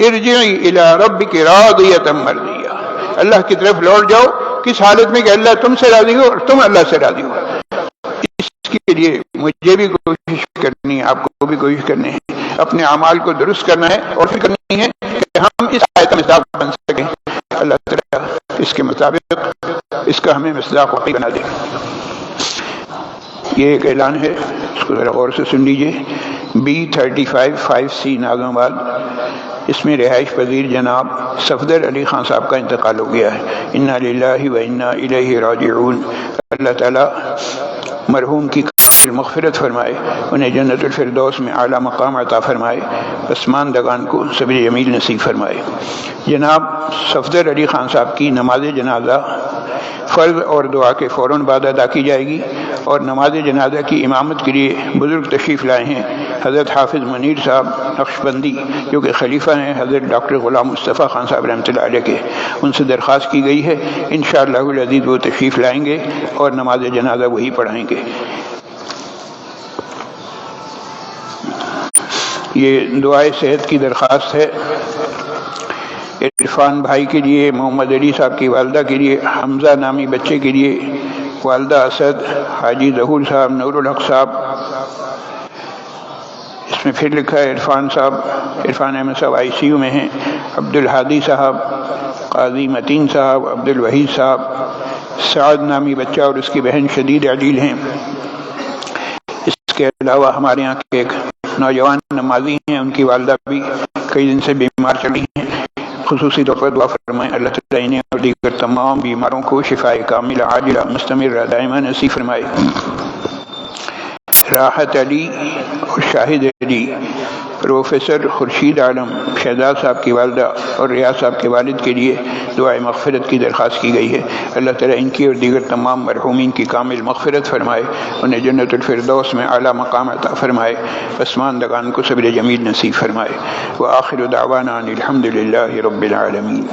ارجعی الی ربک راضیۃ مرضیہ. اللہ کی طرف لوٹ جاؤ. کس حالت میں کہ اللہ تم سے راضی ہو اور تم اللہ سے راضی ہو. اس کے لیے مجھے بھی کوشش کرنی ہے، آپ کو بھی کوشش کرنی ہے، اپنے اعمال کو درست کرنا ہے اور فکر کرنی ہے کہ ہم اس آیت کا مصداق بن سکیں. اللہ تعالیٰ اس کے مطابق اس کا ہمیں مصداق واقعی بنا دے. یہ ایک اعلان ہے، اس کو ذرا غور سے سن لیجئے. B35 5C ناظم آباد، اس میں رہائش پذیر جناب صفدر علی خان صاحب کا انتقال ہو گیا ہے. انا للہ و انا الیہ راجعون. اللہ تعالیٰ مرحوم کی مغفرت فرمائے، انہیں جنت الفردوس میں اعلیٰ مقام عطا فرمائے، پسماندگان کو صبر جمیل نصیب فرمائے. جناب صفدر علی خان صاحب کی نماز جنازہ فرض اور دعا کے فوراً بعد ادا کی جائے گی. اور نماز جنازہ کی امامت کے لیے بزرگ تشریف لائے ہیں حضرت حافظ منیر صاحب نقشبندی، جو کہ خلیفہ ہیں حضرت ڈاکٹر غلام مصطفیٰ خان صاحب رحمۃ اللہ علیہ کے. ان سے درخواست کی گئی ہے انشاءاللہ العزیز وہ تشریف لائیں گے اور نماز جنازہ وہی پڑھائیں گے. یہ دعائے صحت کی درخواست ہے عرفان بھائی کے لیے، محمد علی صاحب کی والدہ کے لیے، حمزہ نامی بچے کے لیے، والدہ اسد، حاجی ظہور صاحب، نور الحق صاحب. اس میں پھر لکھا ہے عرفان صاحب، عرفان احمد صاحب ICU میں ہیں، عبد الحادی صاحب، قاضی متین صاحب، عبد الوحید صاحب. سعد نامی بچہ اور اس کی بہن شدید علیل ہیں. اس کے علاوہ ہمارے یہاں کے ایک نوجوان نمازی ہیں، ان کی والدہ بھی کئی دن سے بیمار چل رہی ہیں. خصوصی طور پر دعا فرمائیں اللہ تعالیٰ انہیں اور دیگر تمام بیماروں کو شفائے کاملہ عاجلہ مستمرہ دائمہ نصیب فرمائے. راحت علی اور شاہد علی، پروفیسر خورشید عالم شہزاد صاحب کی والدہ اور ریاض صاحب کے والد کے لیے دعائے مغفرت کی درخواست کی گئی ہے. اللہ تعالیٰ ان کی اور دیگر تمام مرحومین کی کامل مغفرت فرمائے، انہیں جنت الفردوس میں اعلیٰ مقام عطا فرمائے، پسماندگان کو صبر جمیل نصیب فرمائے. وآخر دعوانا ان الحمد للہ رب العالمین.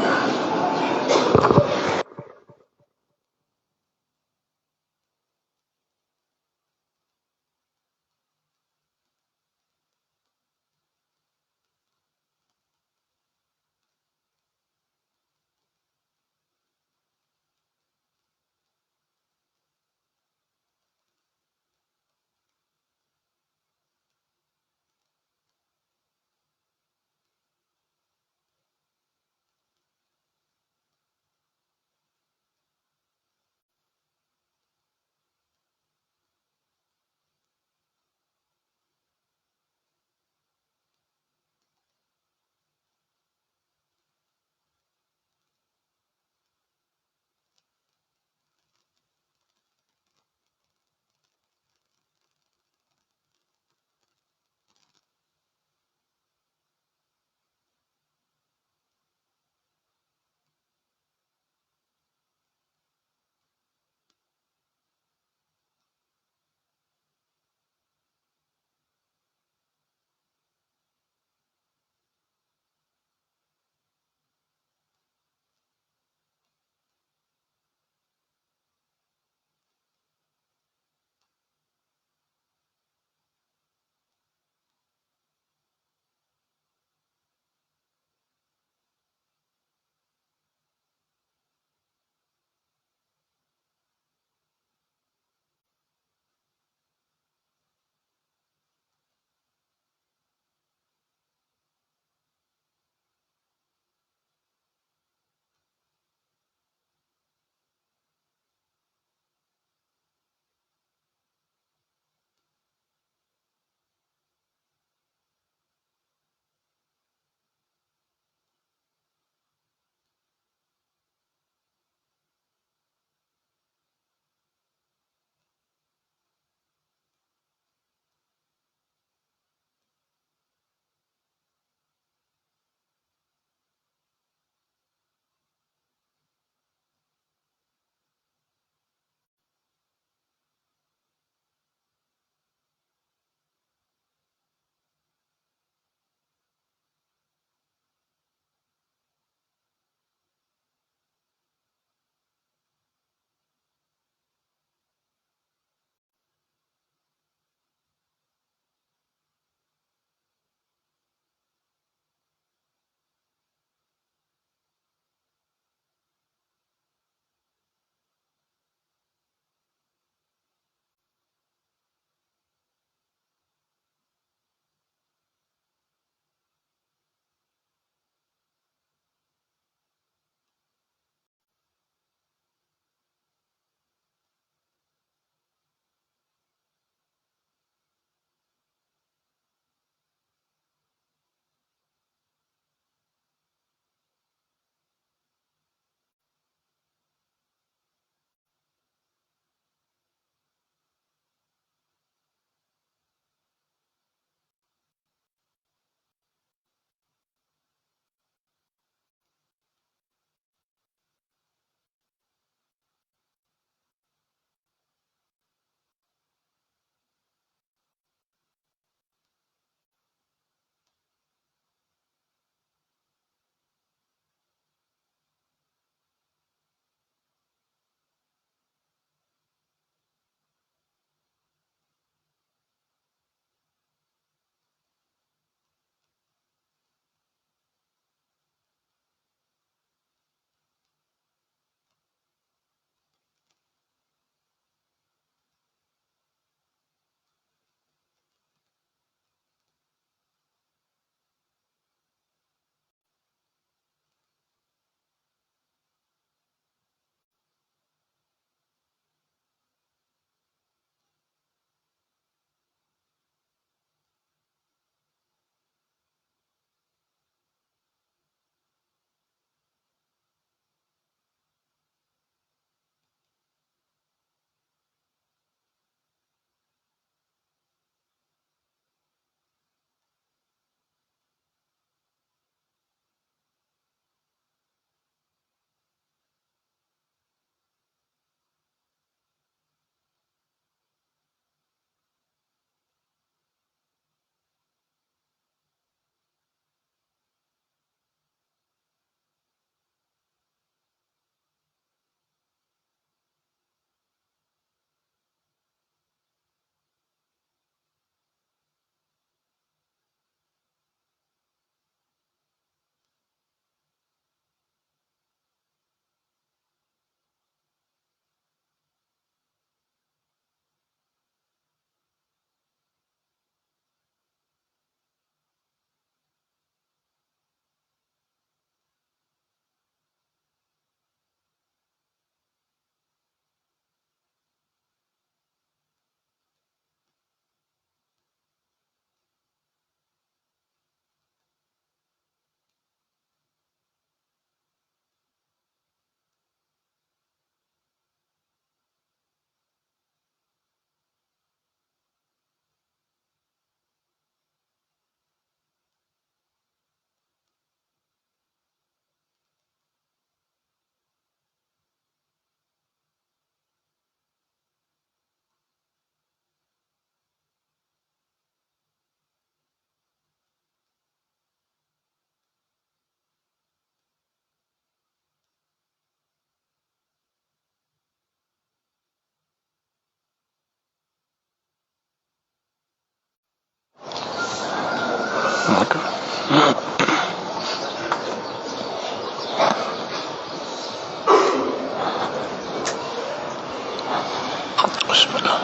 بسم الله.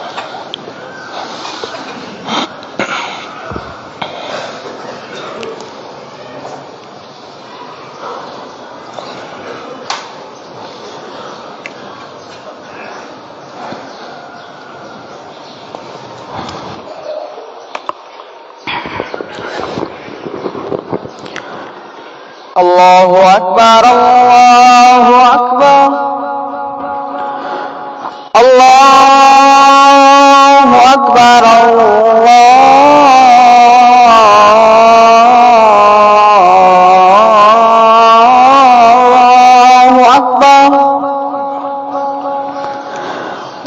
الله أكبر الله أكبر الله أكبر الله أكبر.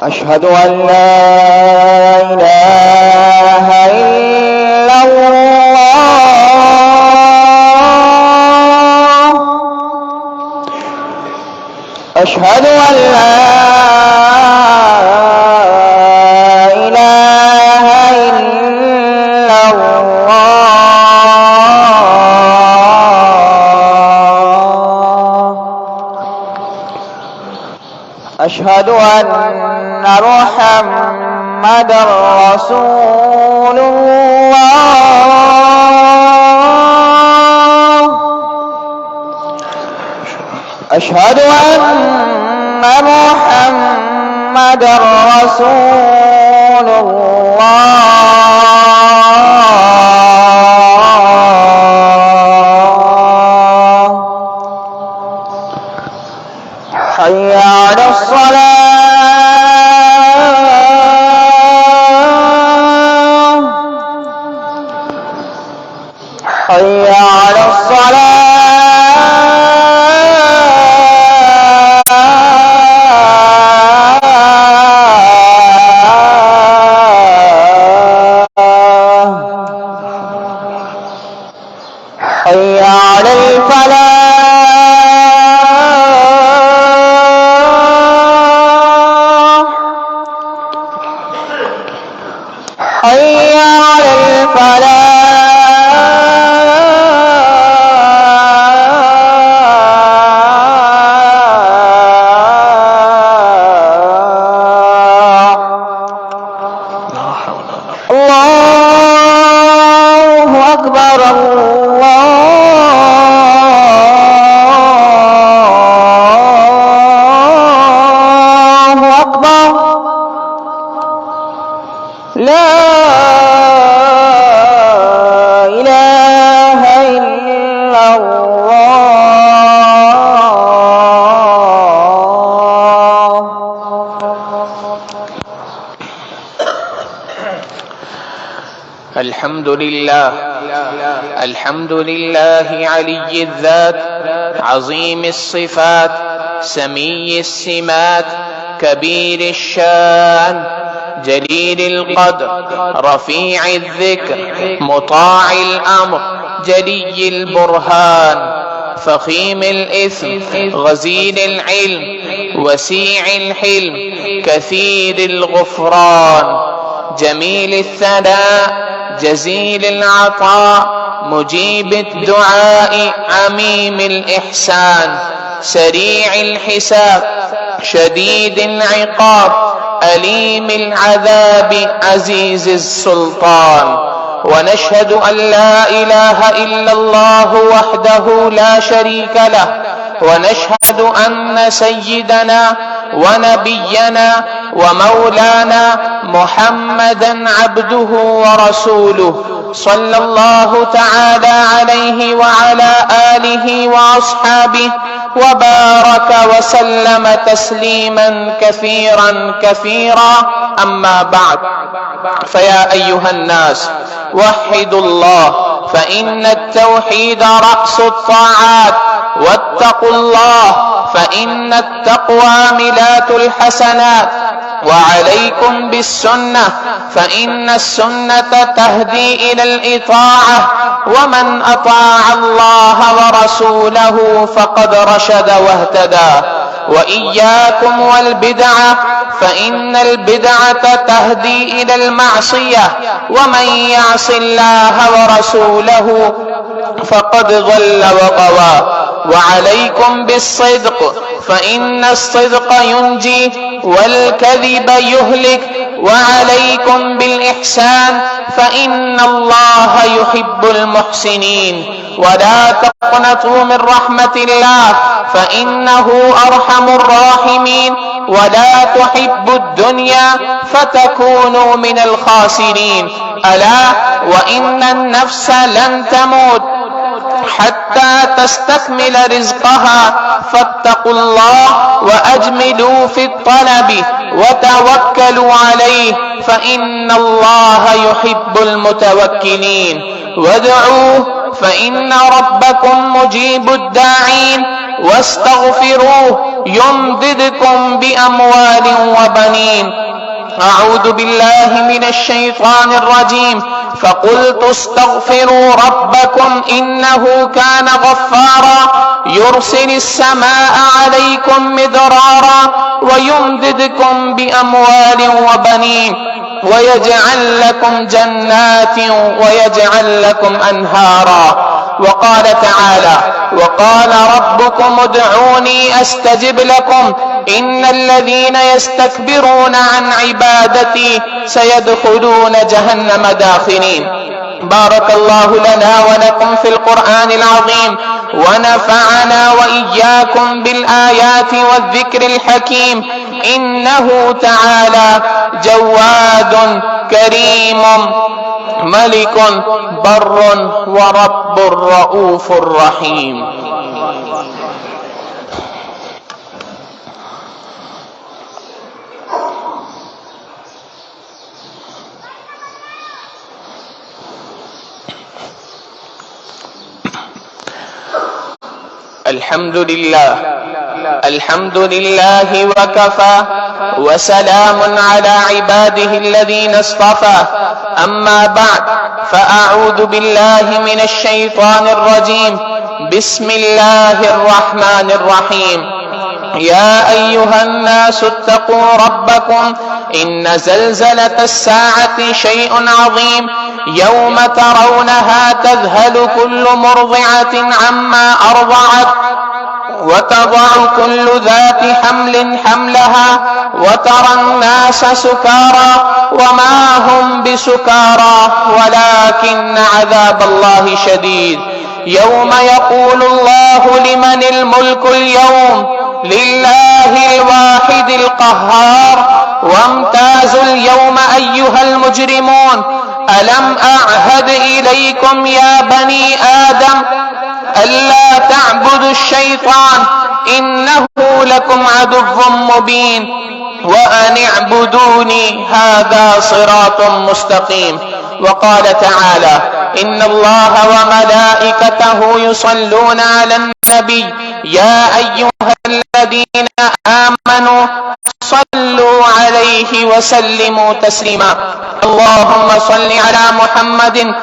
أشهد أن لا إله إلا الله. أشهد أن لا إله إلا الله. أشهد أن محمدًا رسول الله. أشهد أن محمدًا رسول الله. حي على الصلاة. حي على حي على الفلاح. حي على الفلاح. الله أكبر الله أكبر. لا إله إلا الله. الحمد لله الحمد لله علي الذات عظيم الصفات سمي السمات كبير الشان جليل القدر رفيع الذكر مطاع الأمر جلي البرهان فخيم الإثم غزير العلم وسيع الحلم كثير الغفران جميل الثناء جزيل العطاء مجيب الدعاء عميم الإحسان سريع الحساب شديد العقاب أليم العذاب عزيز السلطان. ونشهد أن لا إله إلا الله وحده لا شريك له. ونشهد أن سيدنا ونبينا ومولانا محمدا عبده ورسوله صلى الله تعالى عليه وعلى آله وأصحابه وبارك وسلم تسليما كثيرا كثيرا. أما بعد، فيا أيها الناس وحدوا الله، فإن التوحيد رأس الطاعات، واتقوا الله فإن التقوى ميلاد الحسنات، وعليكم بالسنة فإن السنة تهدي إلى الإطاعة، ومن أطاع الله ورسوله فقد رشد واهتدى. وإياكم والبدعة فإن البدعة تهدي إلى المعصية ومن يعص الله ورسوله فقد ضل وغوى. وعليكم بالصدق فإن الصدق ينجي والكذب يهلك. وعليكم بالإحسان فإن الله يحب المحسنين. ولا تقنطوا من رحمة الله فإنه أرحم الراحمين. ولا تحبوا الدنيا فتكونوا من الخاسرين. ألا وإن النفس لن تموت حتى تستكمل رزقها فاتقوا الله وأجملوا في الطلب وتوكلوا عليه فإن الله يحب المتوكلين. وادعوه فإن ربكم مجيب الداعين. واستغفروه يمددكم بأموال وبنين. أعوذ بالله من الشيطان الرجيم. فقلت استغفروا ربكم إنه كان غفارا يرسل السماء عليكم مدرارا ويمددكم بأموال وبنين ويجعل لكم جنات ويجعل لكم أنهارا. وقال تعالى وقال ربكم ادعوني أستجب لكم إن الذين يستكبرون عن عبادتي سيدخلون جهنم داخرين. بارك الله لنا ولكم في القرآن العظيم ونفعنا وإياكم بالآيات والذكر الحكيم. إنه تعالى جواد كريم ملك بر ورب رؤوف رحيم. الحمد لله الحمد لله وكفى وسلام على عباده الذين اصطفى. أما بعد فأعوذ بالله من الشيطان الرجيم. بسم الله الرحمن الرحيم. يا أيها الناس اتقوا ربكم إن زلزلة الساعة شيء عظيم يوم ترونها تذهل كل مرضعة عما أرضعت وتضع كل ذات حمل حملها وترى الناس سكارى وما هم بسكارى ولكن عذاب الله شديد. يوم يقول الله لمن الملك اليوم لله الواحد القهار. وامتازوا اليوم أيها المجرمون ألم أعهد إليكم يا بني آدم ألا تعبدوا الشيطان إنه لكم عدو مبين وأن اعبدوني هذا صراط مستقيم. وقال تعالى إن الله وملائكته يصلون على النبي يا أيها الذين آمنوا صلوا عليه وسلموا تسليما. اللهم صل على محمد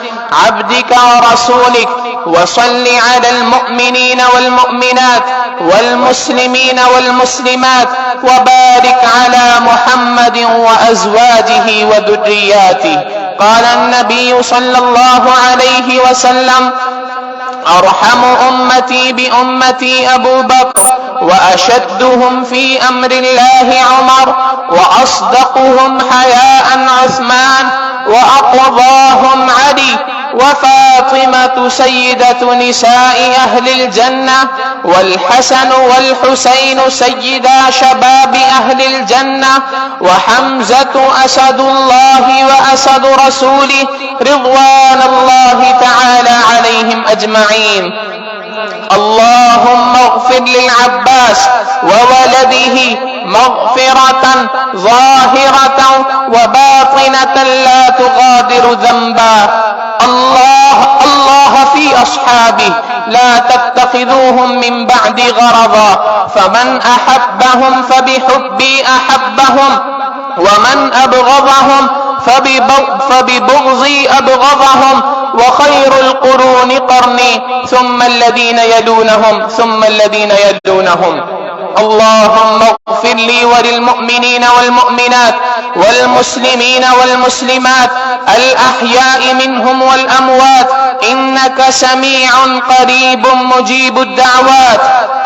عبدك ورسولك وصل على المؤمنين والمؤمنات والمسلمين والمسلمات وبارك على محمد وأزواجه وذرياته. قال النبي صلى الله عليه وسلم أرحم أمتي بأمتي أبو بكر وأشدهم في أمر الله عمر وأصدقهم حياء عثمان وأقضاهم علي وفاطمة سيدة نساء أهل الجنة والحسن والحسين سيدا شباب أهل الجنة وحمزة أسد الله وأسد رسوله رضوان الله تعالى عليهم أجمعين. اللهم اغفر للعباس وولده مغفرة ظاهرة وباطنة لا تغادر ذنبا. الله في أصحابه لا تتخذوهم من بعد غرضا فمن أحبهم فبحبي أحبهم ومن أبغضهم فببغضي أبغضهم وخير القرون قرني ثم الذين يلونهم ثم الذين يلونهم. اللهم اغفر لي وللمؤمنين والمؤمنات والمسلمين والمسلمات الأحياء منهم والأموات إنك سميع قريب مجيب الدعوات.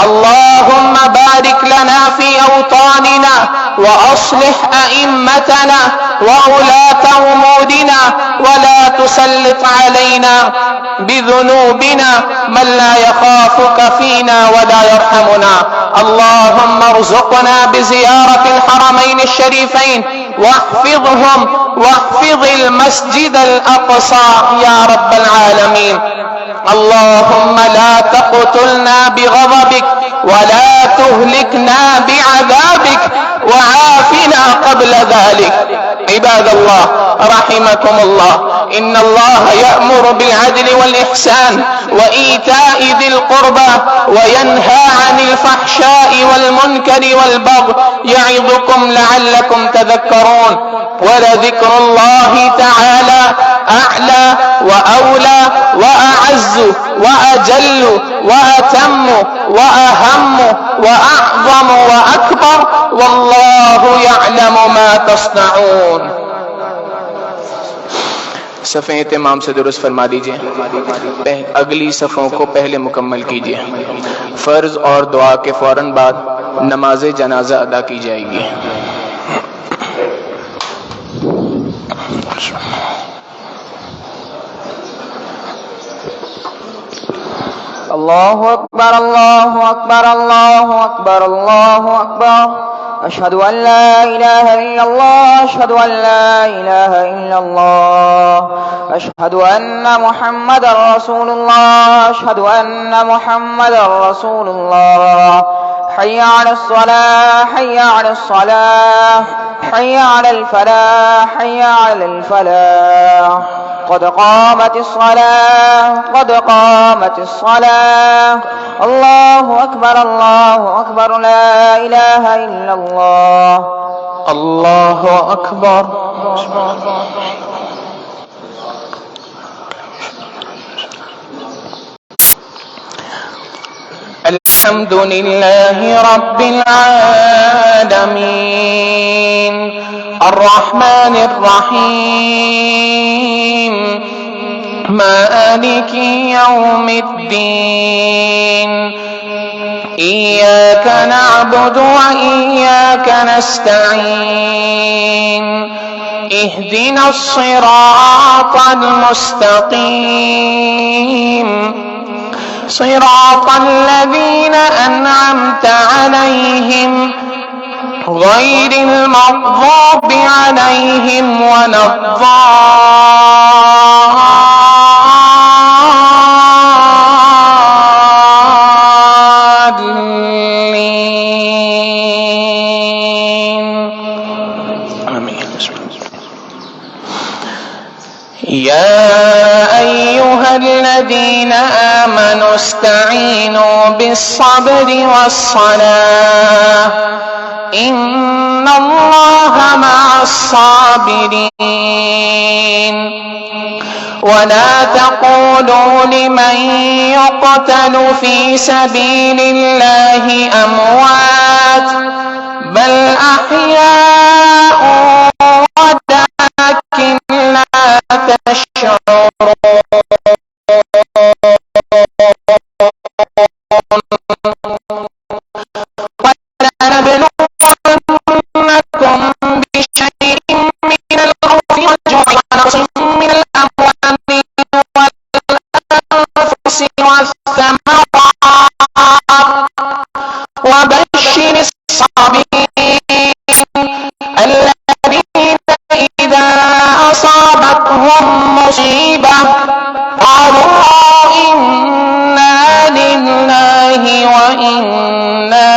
اللهم بارك لنا في أوطاننا وأصلح أئمتنا وولاة أمورنا ولا تسلط علينا بذنوبنا من لا يخافك فينا ولا يرحمنا. اللهم ارزقنا بزيارة الحرمين الشريفين واحفظهم واحفظ المسجد الأقصى يا رب العالمين. اللهم لا تقتلنا بغضبك ولا تهلكنا بعذابك وعافنا قبل ذلك. عباد الله رحمكم الله، إن الله يأمر بالعدل والإحسان وإيتاء ذي القربى وينهى عن الفحشاء والمنكر والبغي يعظكم لعلكم تذكرون. ولذكر الله تعالى أعلى وأولى وأعز وأجل وأتم وأهم وأعظم وأكبر، والله يعلم ما تصنعون. صفیں اہتمام سے درست فرما دیجئے. اگلی صفوں کو پہلے مکمل کیجئے. فرض اور دعا کے فوراً بعد نماز جنازہ ادا کی جائے گی. الله أكبر الله أكبر الله أكبر الله أكبر. أشهد أن لا إله إلا الله أشهد أن لا إله إلا الله أشهد أن محمدا رسول الله أشهد أن محمدا رسول الله. حي على الصلاة حي على الصلاة حي على الفلاح حي على الفلاح. قد قامت الصلاة قد قامت الصلاة. الله أكبر الله أكبر لا إله إلا الله. الله أكبر. الحمد لله رب العالمين الرحمن الرحيم مالك يوم الدين. إياك نعبد وإياك نستعين. اهدنا الصراط المستقيم صراط الذين أنعمت عليهم غير المغضوب عليهم ولا الضالين. آمين. يا أيها الذين آمنوا استعينوا بالصبر والصلاة إن الله مع الصابرين. ولا تقولوا لمن يقتل في سبيل الله أموات بل أحياء ولكن لا تشعرون. ولنبلونكم بشيء من الخوف والجوع ونقص من الأموال والأنفس والثمرات وبشر الصابرين الذين إذا أصابتهم مصيبة قالوا إنا لله وإنا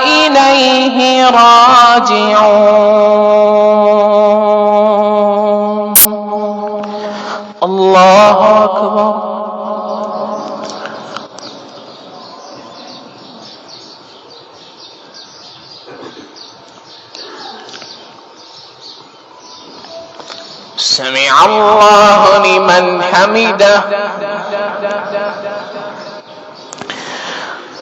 إليه راجعون. الله أكبر. سمع الله لمن حمده.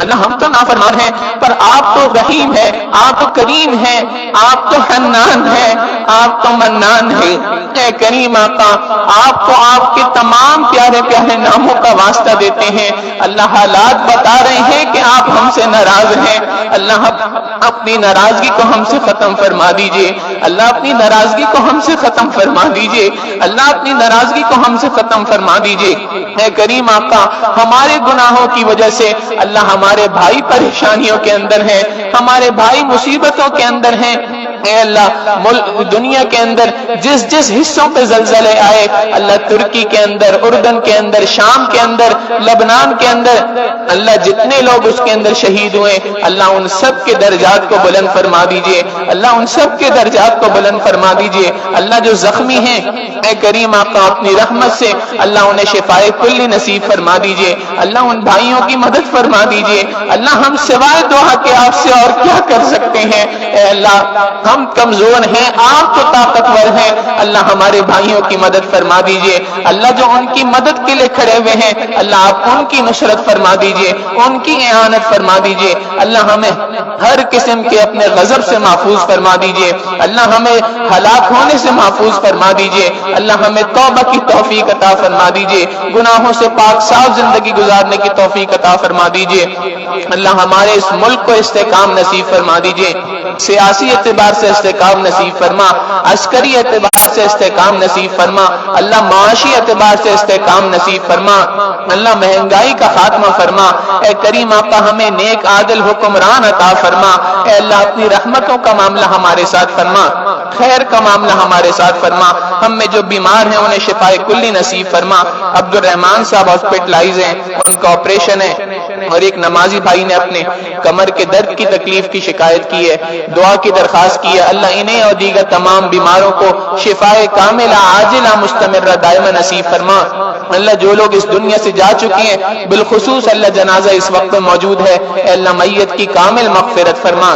اللہ ہم تو نافرمان ہیں، پر آپ تو رحیم ہیں، آپ تو کریم ہیں، آپ تو حنان ہیں، آپ تو منان ہیں۔ اے کریم آقا، آپ کو آپ کے تمام پیارے پیارے ناموں کا واسطہ دیتے ہیں۔ اللہ حالات بتا رہے ہیں کہ آپ ہم سے ناراض ہیں۔ اللہ اپنی ناراضگی کو ہم سے ختم فرما دیجئے، اللہ اپنی ناراضگی کو ہم سے ختم فرما دیجئے، اللہ اپنی ناراضگی کو ہم سے ختم فرما دیجئے۔ اے کریم آقا، ہمارے گناہوں کی وجہ سے اللہ ہمارے بھائی پریشانیوں کے اندر ہیں، ہمارے بھائی مصیبتوں کے اندر ہیں۔ اے اللہ، دنیا کے اندر جس جس حصوں پہ زلزلے آئے، اللہ ترکی کے اندر، اردن کے اندر، شام کے اندر، لبنان کے اندر، اللہ جتنے لوگ اس کے اندر شہید ہوئے، اللہ ان سب کے درجات کو بلند فرما دیجئے، اللہ ان سب کے درجات کو بلند فرما دیجئے۔ اللہ جو زخمی ہیں، اے کریم آقا اپنی رحمت سے اللہ انہیں شفائے کلی نصیب فرما دیجئے، اللہ ان بھائیوں کی مدد فرما دیجئے۔ اللہ ہم سوائے دعا کے آپ سے اور کیا کر سکتے ہیں؟ اے اللہ ہم کمزور ہیں، آپ تو طاقتور ہیں، اللہ ہمارے بھائیوں کی مدد فرما دیجئے۔ اللہ جو ان کی مدد کے لیے کھڑے ہوئے ہیں، اللہ آپ ان کی نصرت فرما دیجئے، ان کی اعانت فرما دیجئے۔ اللہ ہمیں ہر قسم کے اپنے غضب سے محفوظ فرما دیجئے، اللہ ہمیں ہلاک ہونے سے محفوظ فرما دیجئے، اللہ ہمیں توبہ کی توفیق عطا فرما دیجئے، گناہوں سے پاک صاف زندگی گزارنے کی توفیق عطا فرما دیجئے۔ اللہ ہمارے اس ملک کو استحکام نصیب فرما دیجئے، سیاسی اعتبار سے استحکام نصیب فرما، عسکری اعتبار سے استحکام نصیب فرما، اللہ معاشی اعتبار سے استحکام نصیب فرما، اللہ مہنگائی کا خاتمہ فرما۔ اے کریم آقا ہمیں نیک عادل حکمران عطا فرما۔ اے اللہ اپنی رحمتوں کا معاملہ ہمارے ساتھ فرما، خیر کا معاملہ ہمارے ساتھ فرما۔ ہم میں جو بیمار ہیں انہیں شفائے کلی نصیب فرما۔ عبد الرحمان صاحب ہاسپٹلائز ہیں، ان کا آپریشن ہے، اور ایک نمازی بھائی نے اپنے کمر کے درد کی تکلیف کی شکایت کی ہے، دعا کی درخواست کی ہے۔ اللہ انہیں اور دیگر تمام بیماروں کو شفائے کاملہ عاجلہ مستمرہ دائمہ نصیب فرما۔ اللہ جو لوگ اس دنیا سے جا چکے ہیں، بالخصوص اللہ جنازہ اس وقت موجود ہے، اے اللہ میت کی کامل مغفرت فرما،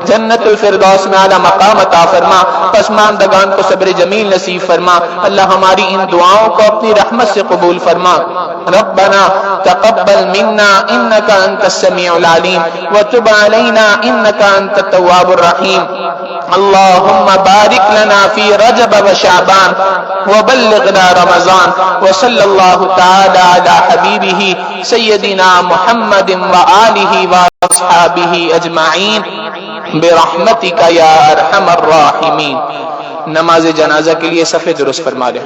جنت الفردوس میں اعلیٰ مقام عطا فرما، پسماندگان کو صبر جمیل نصیب فرما۔ اللہ ہماری ان دعاؤں کو اپنی رحمت سے قبول فرما۔ ربنا تقبل منا انك انت السميع العليم وتب علينا انك انت التواب الرحيم۔ اللهم بارك لنا في رجب وشعبان وبلغنا رمضان، وصلى الله تعالى على حبيبه سيدنا محمد وآله واصحابه اجمعين برحمتك يا ارحم الراحمين۔ نماز جنازہ کے لیے صف درست فرما لیں۔